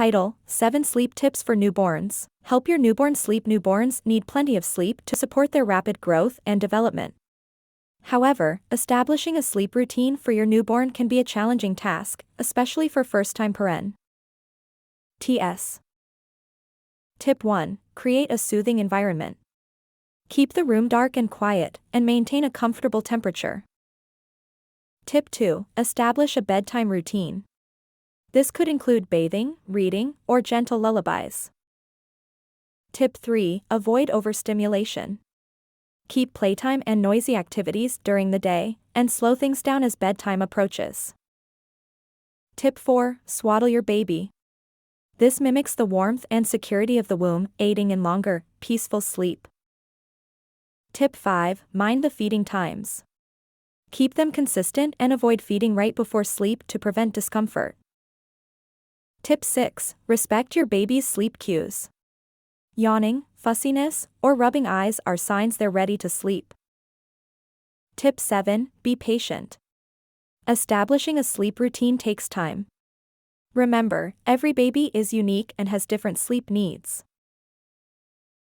Title: 7 Sleep Tips for Newborns. Help your newborn sleep. Newborns need plenty of sleep to support their rapid growth and development. However, establishing a sleep routine for your newborn can be a challenging task, especially for first-time parents. TS. Tip 1. Create a soothing environment. Keep the room dark and quiet, and maintain a comfortable temperature. Tip 2. Establish a bedtime routine. This could include bathing, reading, or gentle lullabies. Tip 3. Avoid overstimulation. Keep playtime and noisy activities during the day, and slow things down as bedtime approaches. Tip 4. Swaddle your baby. This mimics the warmth and security of the womb, aiding in longer, peaceful sleep. Tip 5. Mind the feeding times. Keep them consistent and avoid feeding right before sleep to prevent discomfort. Tip 6. Respect your baby's sleep cues. Yawning, fussiness, or rubbing eyes are signs they're ready to sleep. Tip 7. Be patient. Establishing a sleep routine takes time. Remember, every baby is unique and has different sleep needs.